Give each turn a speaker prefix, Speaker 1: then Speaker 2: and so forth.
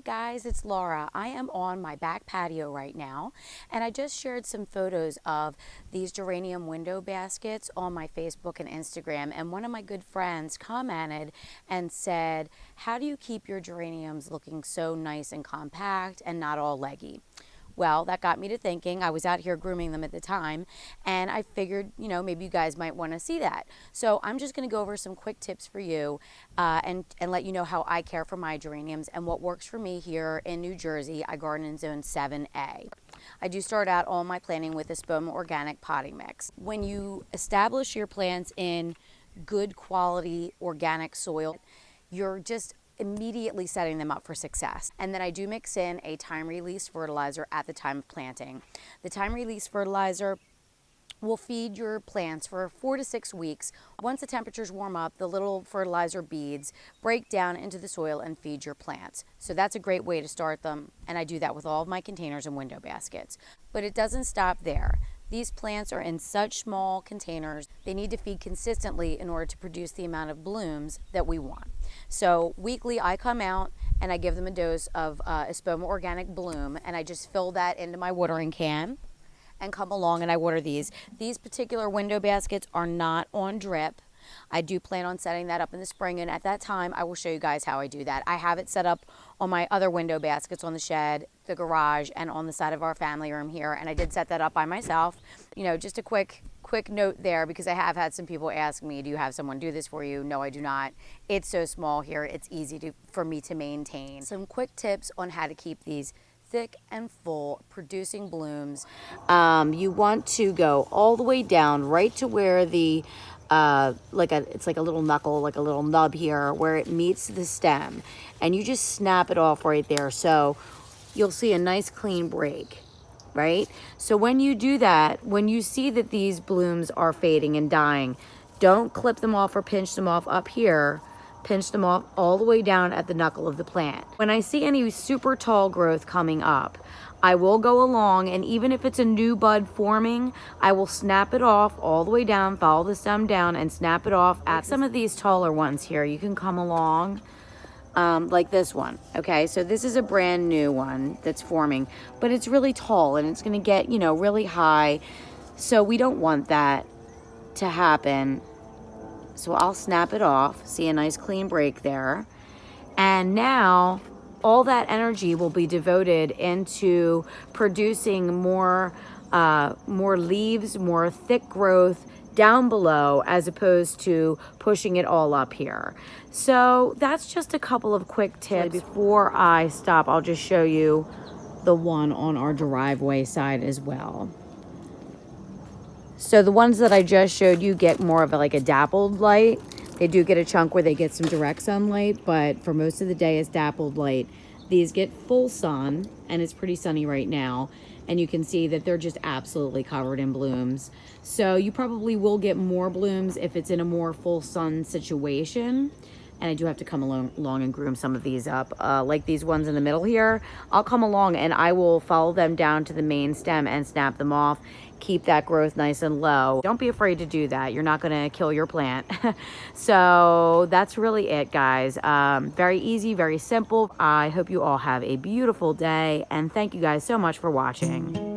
Speaker 1: guys, it's Laura. I am on my back patio right now, and I just shared some photos of these geranium window baskets on my Facebook and Instagram, and one of my good friends commented and said, how do you keep your geraniums looking so nice and compact and not all leggy? Well, that got me to thinking. I was out here grooming them at the time, and I figured, maybe you guys might want to see that. So I'm just going to go over some quick tips for you and let you know how I care for my geraniums and what works for me here in New Jersey. I garden in Zone 7A. I do start out all my planting with a Spoma organic potting mix. When you establish your plants in good quality organic soil, you're just immediately setting them up for success. And then I do mix in a time release fertilizer at the time of planting. The time release fertilizer will feed your plants for 4 to 6 weeks. Once the temperatures warm up, the little fertilizer beads break down into the soil and feed your plants. So that's a great way to start them, and I do that with all of my containers and window baskets. But it doesn't stop there. These plants are in such small containers, they need to feed consistently in order to produce the amount of blooms that we want. So weekly I come out and I give them a dose of Spoma Organic Bloom, and I just fill that into my watering can and come along and I water these. These particular window baskets are not on drip. I do plan on setting that up in the spring, and at that time I will show you guys how I do that. I have it set up on my other window baskets on the shed, the garage, and on the side of our family room here, and I did set that up by myself. Just a quick note there, because I have had some people ask me, do you have someone do this for you? No, I do not. It's so small here, it's easy for me to maintain. Some quick tips on how to keep these thick and full producing blooms. You want to go all the way down right to where the it's like a little knuckle, like a little nub here where it meets the stem, and you just snap it off right there. So you'll see a nice clean break, right? So when you do that, when you see that these blooms are fading and dying, don't clip them off or pinch them off up here. Pinch them off all the way down at the knuckle of the plant. When I see any super tall growth coming up, I will go along, and even if it's a new bud forming, I will snap it off all the way down, follow the stem down and snap it off. At some of these taller ones here, you can come along like this one. Okay, so this is a brand new one that's forming, but it's really tall and it's gonna get, really high. So we don't want that to happen. So I'll snap it off. See a nice clean break there. And now all that energy will be devoted into producing more leaves, more thick growth down below, as opposed to pushing it all up here. So that's just a couple of quick tips. Before I stop, I'll just show you the one on our driveway side as well. So the ones that I just showed you get more of a dappled light. They do get a chunk where they get some direct sunlight, but for most of the day it's dappled light. These get full sun, and it's pretty sunny right now, and you can see that they're just absolutely covered in blooms. So you probably will get more blooms if it's in a more full sun situation. And I do have to come along and groom some of these up. Like these ones in the middle here, I'll come along and I will follow them down to the main stem and snap them off. Keep that growth nice and low. Don't be afraid to do that. You're not gonna kill your plant. So that's really it, guys. Very easy, very simple. I hope you all have a beautiful day, and thank you guys so much for watching.